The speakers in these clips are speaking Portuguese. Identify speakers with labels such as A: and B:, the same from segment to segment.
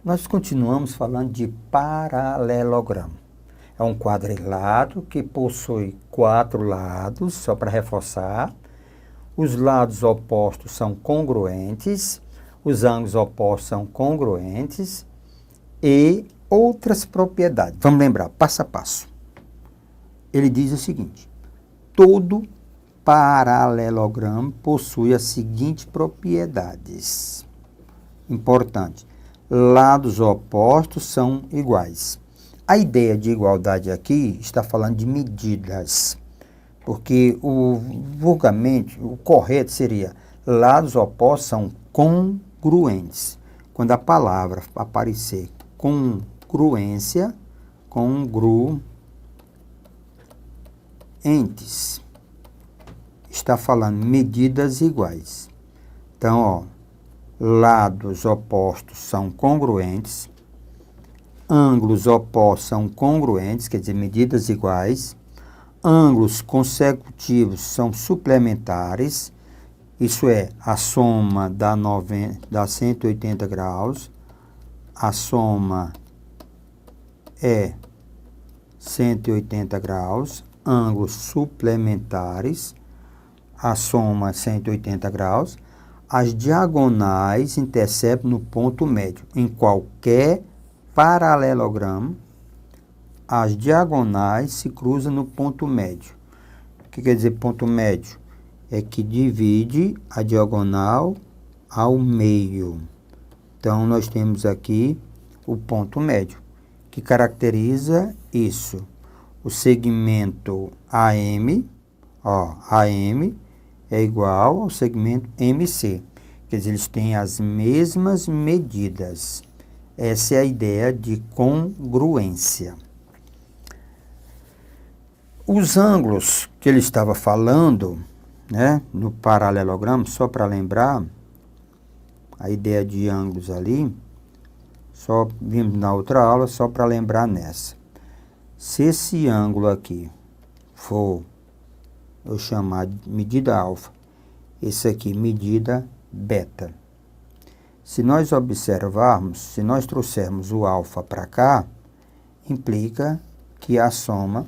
A: Nós continuamos falando de paralelogramo. É um quadrilátero que possui 4 lados, só para reforçar. Os lados opostos são congruentes, os ângulos opostos são congruentes e outras propriedades. Vamos lembrar, passo a passo. Ele diz o seguinte: todo paralelogramo possui as seguintes propriedades. Importante. Lados opostos são iguais. A ideia de igualdade aqui está falando de medidas, porque vulgarmente o correto seria lados opostos são congruentes. Quando a palavra aparecer congruência, congruentes, está falando medidas iguais. Então, ó, lados opostos são congruentes, ângulos opostos são congruentes, quer dizer, medidas iguais, ângulos consecutivos são suplementares, isso é, a soma dá 180 graus, a soma é 180 graus, ângulos suplementares, a soma é 180 graus, as diagonais interceptam no ponto médio. Em qualquer paralelogramo, as diagonais se cruzam no ponto médio. O que quer dizer ponto médio? É que divide a diagonal ao meio. Então, nós temos aqui o ponto médio, que caracteriza isso. O segmento AM, ó, AM é igual ao segmento MC. Quer dizer, eles têm as mesmas medidas. Essa é a ideia de congruência. Os ângulos que ele estava falando, né, no paralelogramo, só para lembrar, a ideia de ângulos ali, só vimos na outra aula, só para lembrar nessa. Se esse ângulo aqui for, eu chamar de medida alfa, esse aqui medida beta. Se nós observarmos, se nós trouxermos o alfa para cá, implica que a soma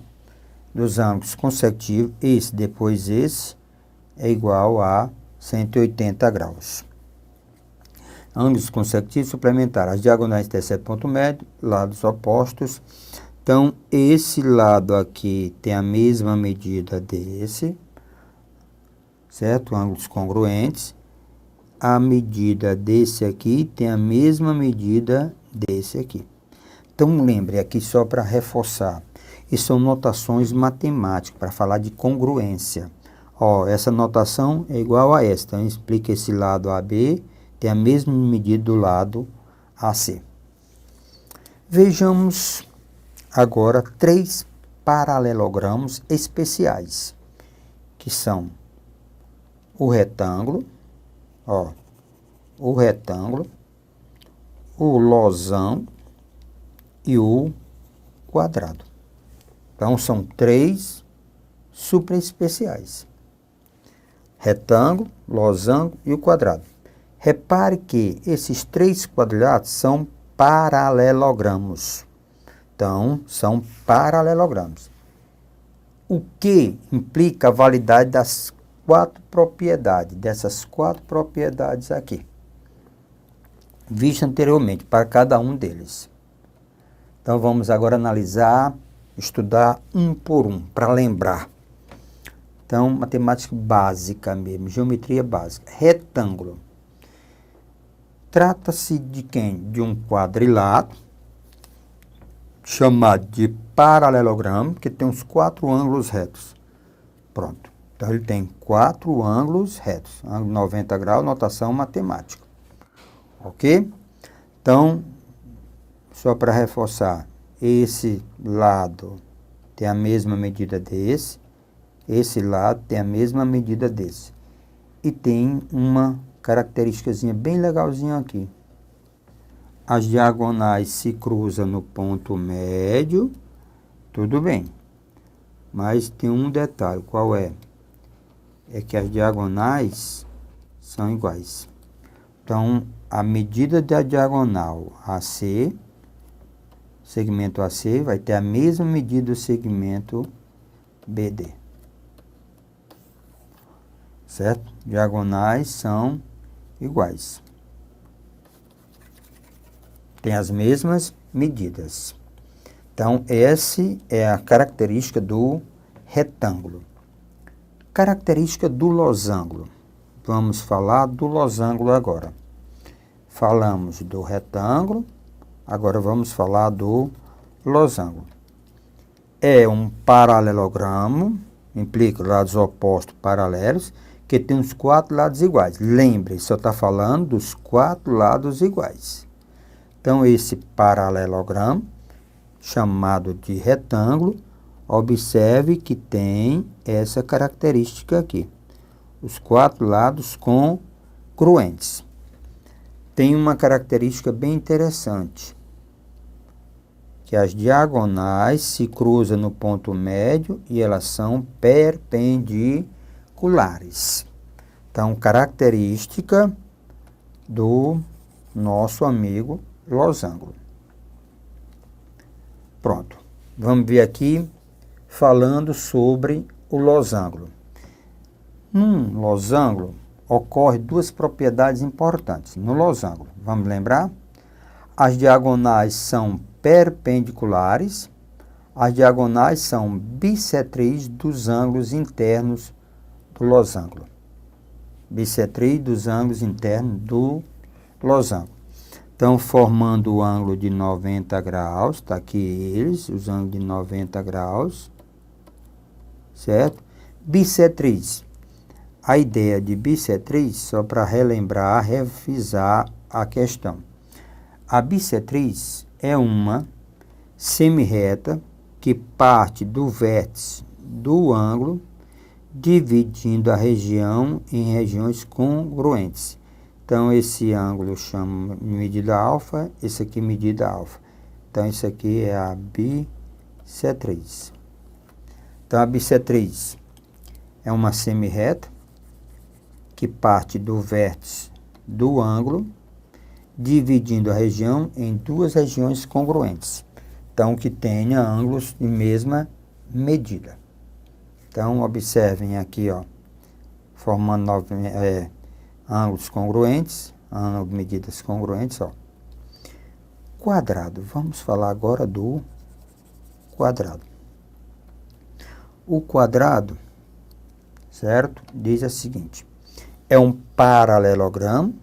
A: dos ângulos consecutivos, esse depois esse, é igual a 180 graus. Ângulos consecutivos suplementares, as diagonais interceptam ponto médio, lados opostos. Então, esse lado aqui tem a mesma medida desse, certo? Ângulos congruentes. A medida desse aqui tem a mesma medida desse aqui. Então, lembre aqui só para reforçar. Isso são notações matemáticas para falar de congruência. Ó, essa notação é igual a essa. Então, explica esse lado AB tem a mesma medida do lado AC. Vejamos agora 3 paralelogramos especiais, que são o retângulo, ó, o retângulo, o losango e o quadrado. Então, são 3 super especiais. Retângulo, losango e o quadrado. Repare que esses 3 quadriláteros são paralelogramos. Então, são paralelogramos. O que implica a validade das 4 propriedades, dessas 4 propriedades aqui, visto anteriormente para cada um deles. Então, vamos agora analisar, estudar um por um, para lembrar. Então, matemática básica mesmo, geometria básica. Retângulo. Trata-se de quem? De um quadrilátero, chamado de paralelogramo, que tem os 4 ângulos retos. Pronto. Então, ele tem 4 ângulos retos. Ângulo 90 graus, notação matemática. Ok? Então, só para reforçar, esse lado tem a mesma medida desse, esse lado tem a mesma medida desse. E tem uma característicazinha bem legalzinha aqui. As diagonais se cruzam no ponto médio, tudo bem. Mas tem um detalhe, qual é? É que as diagonais são iguais. Então, a medida da diagonal AC, segmento AC, vai ter a mesma medida do segmento BD. Certo? Diagonais são iguais. Tem as mesmas medidas. Então, essa é a característica do retângulo. Característica do losango. Vamos falar do losango agora. Falamos do retângulo, agora vamos falar do losango. É um paralelogramo, implica lados opostos paralelos, que tem os 4 lados iguais. Lembre, só está falando dos 4 lados iguais. Então, esse paralelogramo, chamado de retângulo, observe que tem essa característica aqui. Os 4 lados congruentes. Tem uma característica bem interessante, que as diagonais se cruzam no ponto médio e elas são perpendiculares. Então, característica do nosso amigo losango. Pronto. Vamos ver aqui falando sobre o losango. Num losango ocorre 2 propriedades importantes. No losango, vamos lembrar? As diagonais são perpendiculares, as diagonais são bissetriz dos ângulos internos do losango. Bissetriz dos ângulos internos do losango. Então, formando o ângulo de 90 graus, está aqui eles, os ângulos de 90 graus, certo? Bissetriz. A ideia de bissetriz, só para relembrar, revisar a questão. A bissetriz é uma semirreta que parte do vértice do ângulo, dividindo a região em regiões congruentes. Então, esse ângulo chama medida alfa, esse aqui medida alfa. Então, isso aqui é a bissetriz. Então, a bissetriz é uma semirreta que parte do vértice do ângulo, dividindo a região em 2 regiões congruentes. Então, que tenha ângulos de mesma medida. Então, observem aqui, ó, formando ângulos congruentes, medidas congruentes, ó. Quadrado. Vamos falar agora do quadrado. O quadrado, certo? Diz o seguinte: é um paralelogramo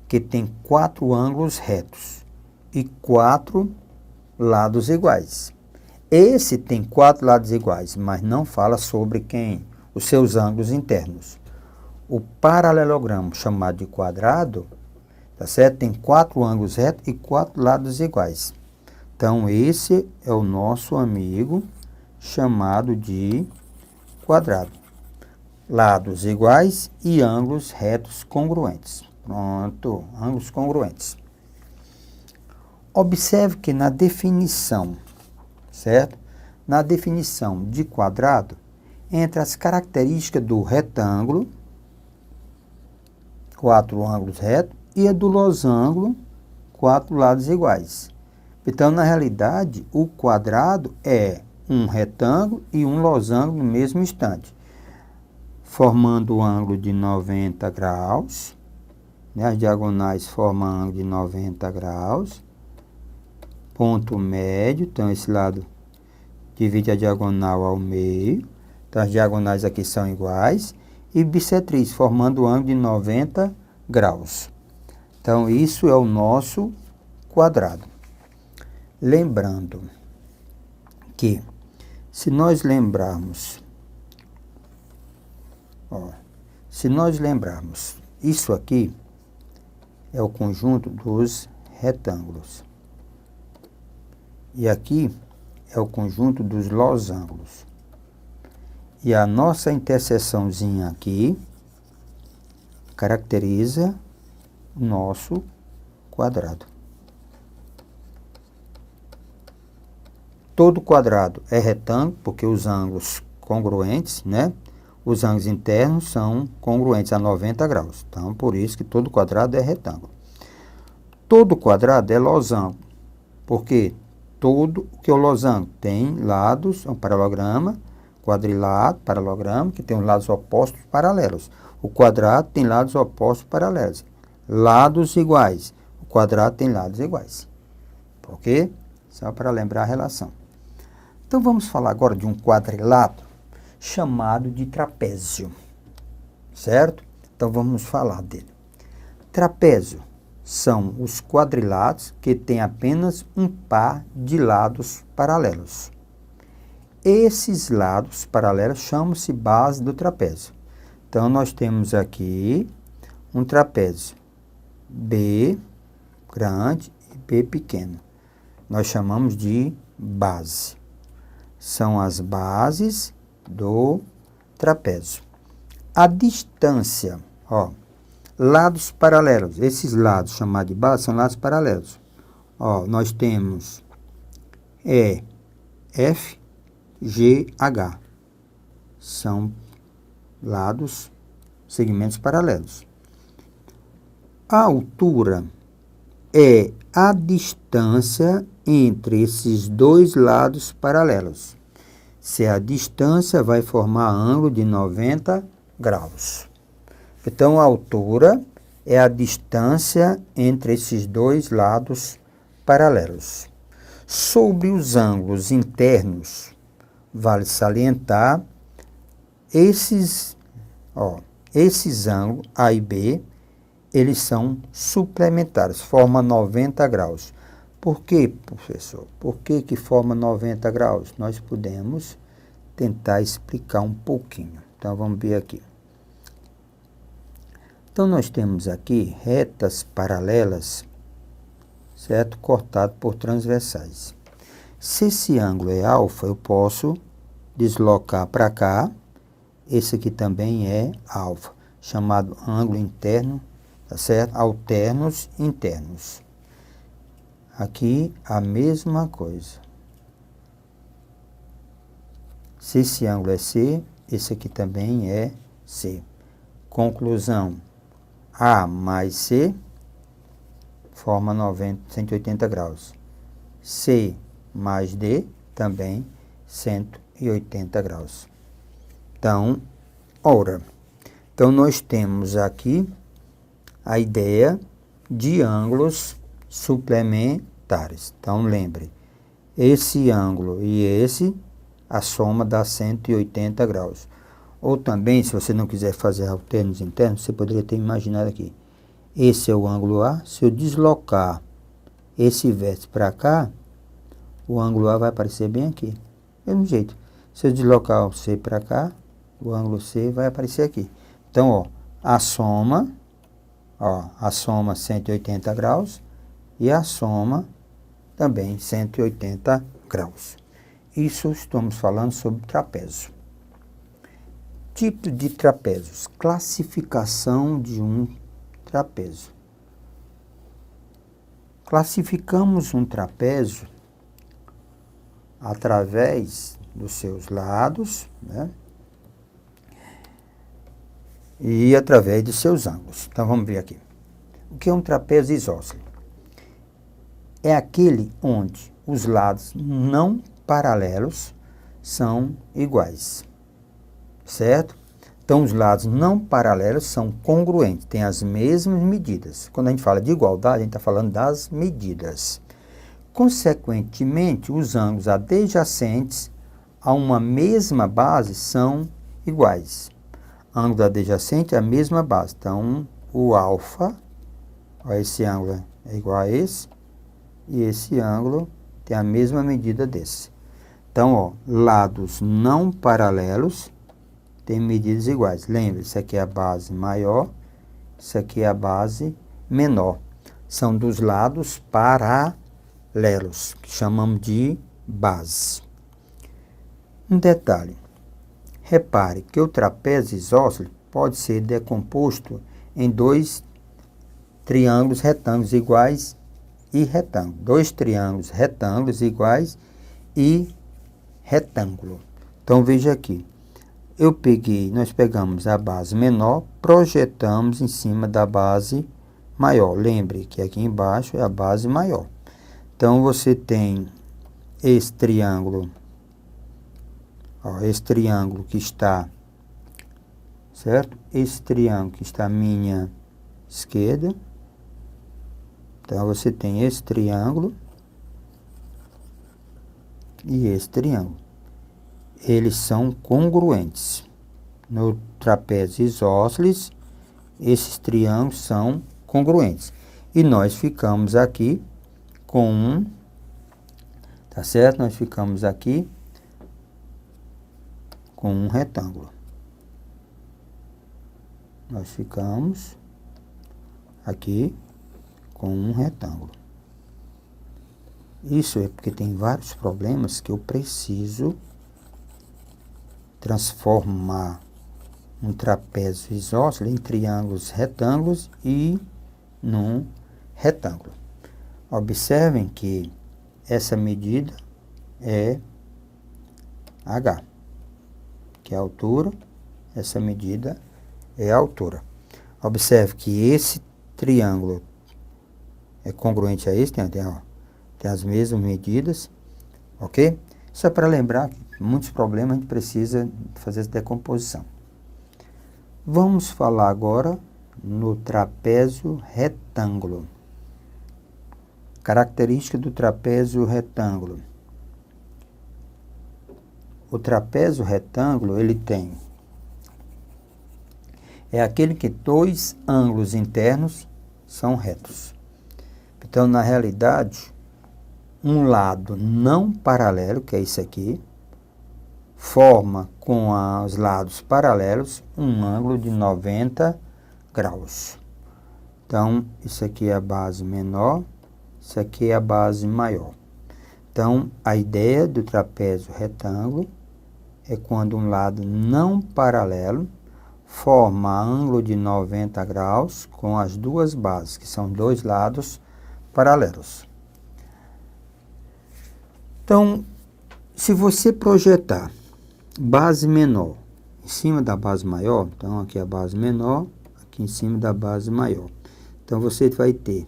A: que tem 4 ângulos retos e 4 lados iguais. Esse tem 4 lados iguais, mas não fala sobre os seus ângulos internos. O paralelogramo, chamado de quadrado, tá certo? Tem 4 ângulos retos e 4 lados iguais. Então, esse é o nosso amigo chamado de quadrado. Lados iguais e ângulos retos congruentes. Pronto, ângulos congruentes. Observe que na definição, certo? Na definição de quadrado, entre as características do retângulo, 4 ângulos retos, e a do losango, 4 lados iguais. Então, na realidade, o quadrado é um retângulo e um losango no mesmo instante, formando o ângulo de 90 graus, né? As diagonais formam ângulo de 90 graus, ponto médio, então esse lado divide a diagonal ao meio, então as diagonais aqui são iguais, e bissetriz, formando o ângulo de 90 graus. Então, isso é o nosso quadrado. Lembrando que, se nós lembrarmos, isso aqui é o conjunto dos retângulos. E aqui é o conjunto dos losangos. E a nossa interseçãozinha aqui caracteriza o nosso quadrado. Todo quadrado é retângulo, porque os ângulos congruentes, né? Os ângulos internos são congruentes a 90 graus. Então, por isso que todo quadrado é retângulo. Todo quadrado é losango, porque todo que o losango tem lados, é um paralelograma, quadrilátero, paralelograma, que tem os lados opostos paralelos. O quadrado tem lados opostos paralelos. Lados iguais. O quadrado tem lados iguais. Ok? Só para lembrar a relação. Então, vamos falar agora de um quadrilátero chamado de trapézio. Certo? Então, vamos falar dele. Trapézio são os quadriláteros que têm apenas um par de lados paralelos. Esses lados paralelos chamam-se base do trapézio. Então, nós temos aqui um trapézio B grande e B pequeno. Nós chamamos de base. São as bases do trapézio. A distância, ó, lados paralelos. Esses lados chamados de base são lados paralelos. Ó, nós temos F, G, H. São lados, segmentos paralelos. A altura é a distância entre esses dois lados paralelos. Se a distância vai formar ângulo de 90 graus. Então, a altura é a distância entre esses dois lados paralelos. Sobre os ângulos internos, vale salientar esses ângulos A e B, eles são suplementares, forma 90 graus. Por que, professor? Por que forma 90 graus? Nós podemos tentar explicar um pouquinho. Então, vamos ver aqui. Então, nós temos aqui retas paralelas, certo? Cortado por transversais. Se esse ângulo é alfa, eu posso deslocar para cá. Esse aqui também é alfa, chamado ângulo interno, tá certo? Alternos internos. Aqui a mesma coisa. Se esse ângulo é C, esse aqui também é C. Conclusão, A mais C forma 180 graus. C mais D também 180 graus. Então, ora, então nós temos aqui a ideia de ângulos suplementares. Então, lembre, esse ângulo e esse, a soma dá 180 graus. Ou também, se você não quiser fazer alternos internos, você poderia ter imaginado aqui. Esse é o ângulo A. Se eu deslocar esse vértice para cá, o ângulo A vai aparecer bem aqui. Do mesmo jeito. Se eu deslocar o C para cá, o ângulo C vai aparecer aqui. Então, ó, a soma 180 graus e a soma também 180 graus. Isso estamos falando sobre trapézio. Tipo de trapézios. Classificação de um trapézio. Classificamos um trapézio através dos seus lados, né? E através de seus ângulos. Então, vamos ver aqui. O que é um trapézio isósceles? É aquele onde os lados não paralelos são iguais. Certo? Então, os lados não paralelos são congruentes, têm as mesmas medidas. Quando a gente fala de igualdade, a gente está falando das medidas. Consequentemente, os ângulos adjacentes a uma mesma base são iguais. Ângulo adjacente é a mesma base. Então, o alfa, ó, esse ângulo é igual a esse, e esse ângulo tem a mesma medida desse. Então, ó, lados não paralelos têm medidas iguais. Lembre, isso aqui é a base maior, isso aqui é a base menor. São dos lados paralelos, que chamamos de base. Um detalhe. Repare que o trapézio isósceles pode ser decomposto em dois triângulos retângulos iguais e retângulo. Dois triângulos retângulos iguais e retângulo. Então, veja aqui. Nós pegamos a base menor, projetamos em cima da base maior. Lembre que aqui embaixo é a base maior. Então, você tem esse triângulo, ó, esse triângulo que está, certo? Esse triângulo que está à minha esquerda. Então, você tem esse triângulo e esse triângulo. Eles são congruentes. No trapézio isósceles, esses triângulos são congruentes. E nós ficamos aqui com um, tá certo? Nós ficamos aqui com um retângulo. Nós ficamos aqui com um retângulo. Isso é porque tem vários problemas que eu preciso transformar um trapézio isósceles em triângulos retângulos e num retângulo. Observem que essa medida é H, que é a altura, essa medida é a altura. Observe que esse triângulo é congruente a esse, tem as mesmas medidas, ok? Isso é para lembrar que muitos problemas a gente precisa fazer essa decomposição. Vamos falar agora no trapézio retângulo. Característica do trapézio retângulo. O trapézio retângulo, ele tem... é aquele que dois ângulos internos são retos. Então, na realidade, um lado não paralelo, que é isso aqui, forma com os lados paralelos um ângulo de 90 graus. Então, isso aqui é a base menor, isso aqui é a base maior. Então, a ideia do trapézio retângulo é quando um lado não paralelo forma ângulo de 90 graus com as duas bases, que são dois lados paralelos. Então, se você projetar base menor em cima da base maior, então aqui é a base menor, aqui em cima da base maior. Então, você vai ter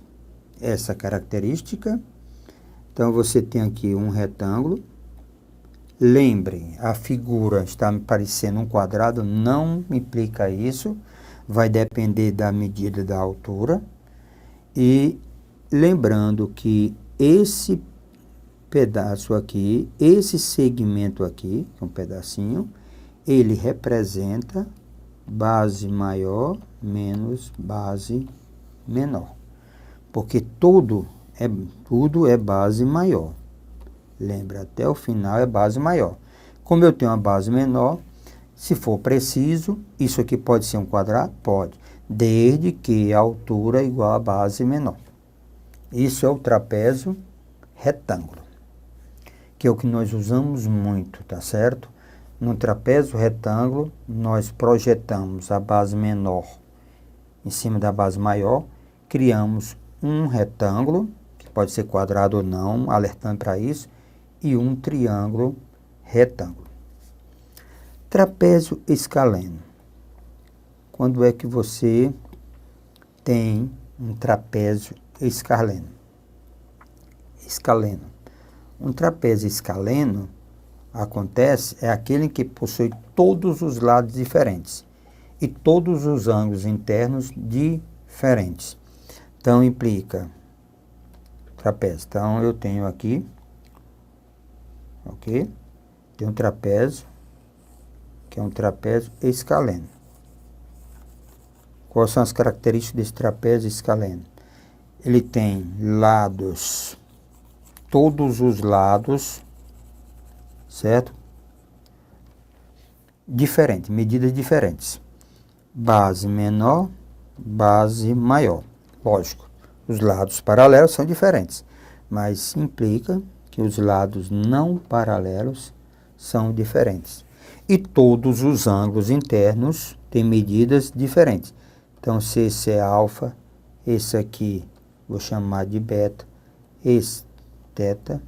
A: essa característica. Então, você tem aqui um retângulo. Lembrem, a figura está me parecendo um quadrado, não implica isso. Vai depender da medida da altura. E lembrando que esse pedaço aqui, esse segmento aqui, que é um pedacinho, ele representa base maior menos base menor. Porque tudo é base maior. Lembra, até o final é base maior. Como eu tenho uma base menor, se for preciso, isso aqui pode ser um quadrado? Pode. Desde que a altura é igual à base menor. Isso é o trapézio retângulo, que é o que nós usamos muito, tá certo? No trapézio retângulo, nós projetamos a base menor em cima da base maior, criamos um retângulo, que pode ser quadrado ou não, alertando para isso, e um triângulo retângulo. Trapézio escaleno. Quando é que você tem um trapézio escaleno? Escaleno. Um trapézio escaleno acontece, é aquele que possui todos os lados diferentes e todos os ângulos internos diferentes. Então, implica trapézio. Então, eu tenho aqui, ok? Tem um trapézio, que é um trapézio escaleno. Quais são as características desse trapézio escaleno? Ele tem lados, todos os lados, certo? Diferentes, medidas diferentes. Base menor, base maior. Lógico, os lados paralelos são diferentes, mas implica que os lados não paralelos são diferentes. E todos os ângulos internos têm medidas diferentes. Então, se esse é alfa, esse aqui vou chamar de beta, esse teta,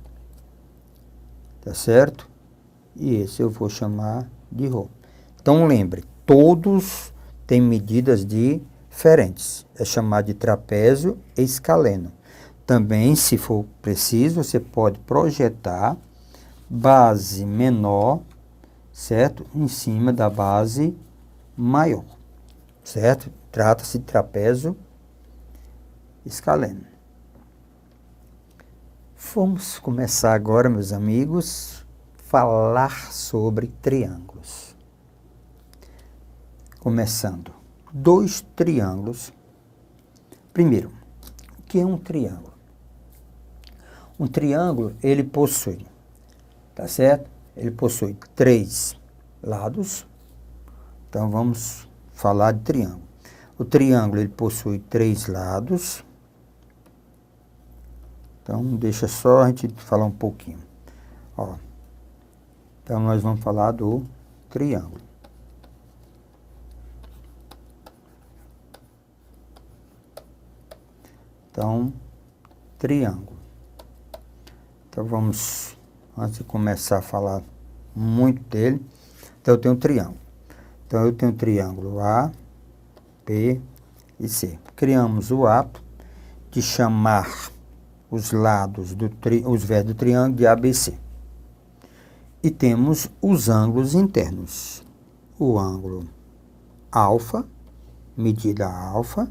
A: tá certo? E esse eu vou chamar de rho. Então, lembre, todos têm medidas diferentes. diferentes. É chamado de trapézio escaleno. Também, se for preciso, você pode projetar base menor, certo? Em cima da base maior, certo? Trata-se de trapézio escaleno. Vamos começar agora, meus amigos, falar sobre triângulos. Começando, 2 triângulos. Primeiro, o que é um triângulo? Um triângulo, ele possui, tá certo? Ele possui 3 lados. Então, vamos falar de triângulo. O triângulo, ele possui 3 lados. Então, deixa só a gente falar um pouquinho. Ó, então, nós vamos falar do triângulo. Então, triângulo. Então, vamos, antes de começar a falar muito dele, então eu tenho um triângulo. Então, eu tenho um triângulo A, B e C. Criamos o ato de chamar os lados os vértices do triângulo de ABC. E temos os ângulos internos. O ângulo alfa, medida alfa,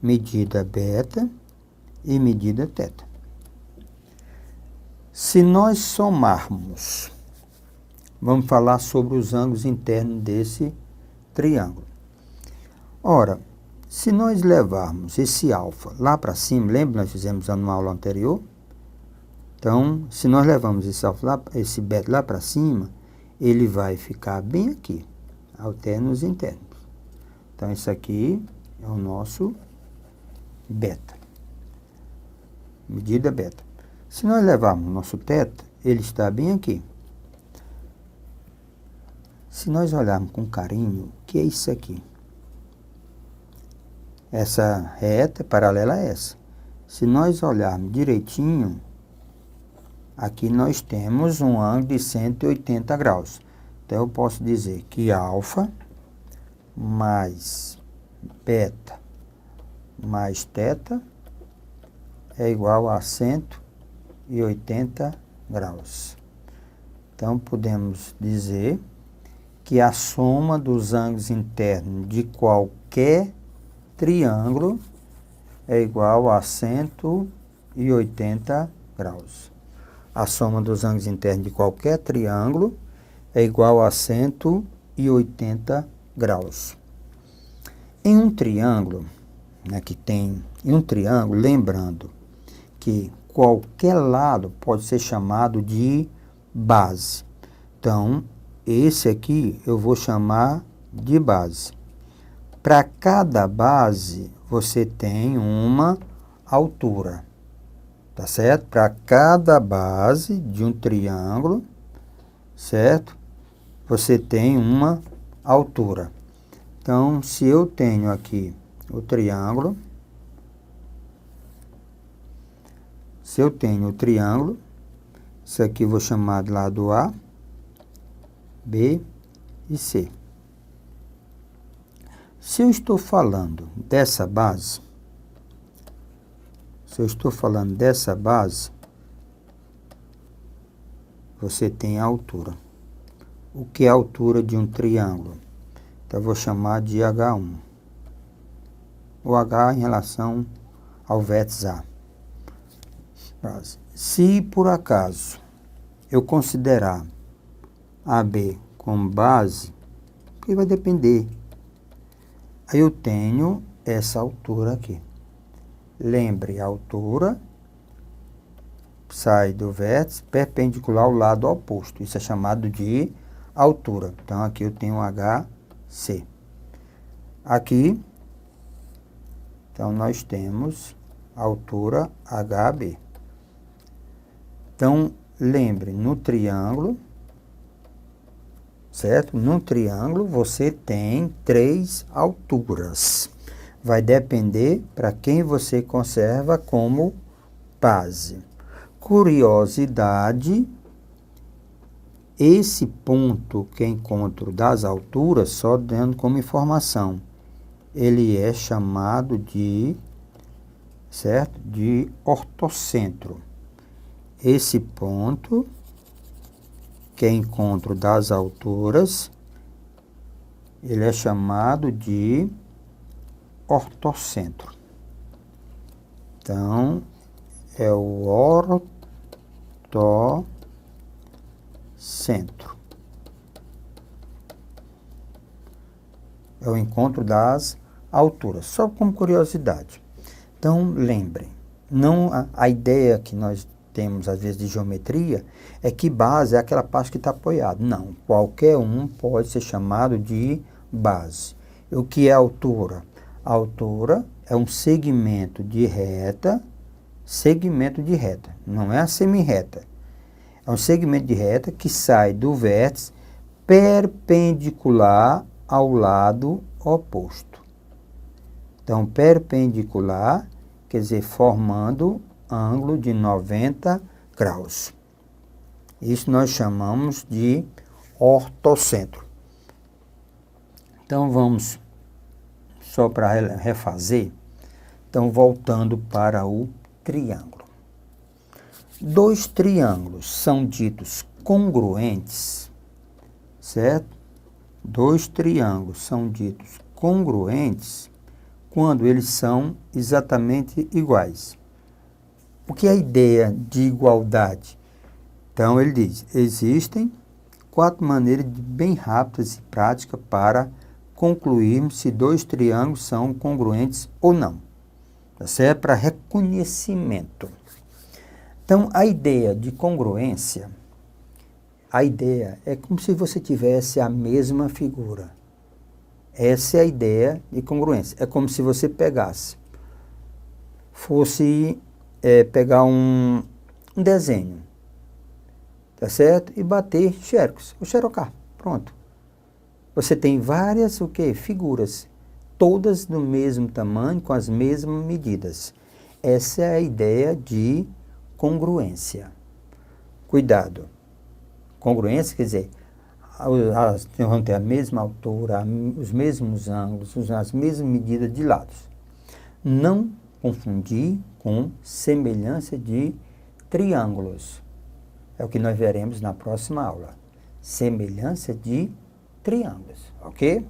A: medida beta e medida teta. Se nós somarmos, vamos falar sobre os ângulos internos desse triângulo. Ora, se nós levarmos esse alfa lá para cima, lembra que nós fizemos na aula anterior? Então, se nós levamos esse alfa lá, esse beta lá para cima, ele vai ficar bem aqui, alternos internos. Então, isso aqui é o nosso beta, medida beta. Se nós levarmos o nosso teta, ele está bem aqui. Se nós olharmos com carinho, o que é isso aqui? Essa reta é paralela a essa. Se nós olharmos direitinho, aqui nós temos um ângulo de 180 graus. Então, eu posso dizer que alfa mais beta mais teta é igual a 180 graus. Então, podemos dizer que a soma dos ângulos internos de qualquer triângulo é igual a 180 graus. A soma dos ângulos internos de qualquer triângulo é igual a 180 graus. Em um triângulo, em um triângulo, lembrando que qualquer lado pode ser chamado de base. Então, esse aqui eu vou chamar de base. Para cada base, você tem uma altura, tá certo? Para cada base de um triângulo, certo? Você tem uma altura. Então, se eu tenho aqui o triângulo, isso aqui eu vou chamar de lado A, B e C. Se eu estou falando dessa base, você tem a altura. O que é a altura de um triângulo? Então, eu vou chamar de H1. O H em relação ao vértice A. Se, por acaso, eu considerar AB como base, que vai depender. Aí eu tenho essa altura aqui. Lembre, a altura sai do vértice perpendicular ao lado oposto. Isso é chamado de altura. Então, aqui eu tenho HC. Aqui, então, nós temos a altura HB. Então, lembre, no triângulo, certo? No triângulo, você tem 3 alturas. Vai depender para quem você conserva como base. Curiosidade, esse ponto que encontro das alturas, só dando como informação, ele é chamado de, certo? De ortocentro. Esse ponto, que é encontro das alturas, ele é chamado de ortocentro. Então, é o ortocentro. É o encontro das alturas, só como curiosidade. Então, lembrem, não a ideia que nós temos, às vezes, de geometria, é que base é aquela parte que está apoiada. Não, qualquer um pode ser chamado de base. E o que é altura? A altura é um segmento de reta, não é a semirreta. É um segmento de reta que sai do vértice perpendicular ao lado oposto. Então, perpendicular, quer dizer, formando ângulo de 90 graus. Isso nós chamamos de ortocentro. Então, vamos só para refazer. Então, voltando para o triângulo. Dois triângulos são ditos congruentes, certo? Dois triângulos são ditos congruentes quando eles são exatamente iguais. O que é a ideia de igualdade? Então, ele diz, existem 4 maneiras bem rápidas e práticas para concluirmos se dois triângulos são congruentes ou não. Tá certo? Para reconhecimento. Então, a ideia de congruência, a ideia é como se você tivesse a mesma figura. Essa é a ideia de congruência. É como se você fosse pegar um desenho, tá certo? E bater xerox, ou xerocar, pronto. Você tem várias figuras, todas do mesmo tamanho, com as mesmas medidas. Essa é a ideia de congruência. Cuidado. Congruência quer dizer, elas vão ter a mesma altura, os mesmos ângulos, as mesmas medidas de lados. Não confundir com semelhança de triângulos. É o que nós veremos na próxima aula. Semelhança de triângulos, ok?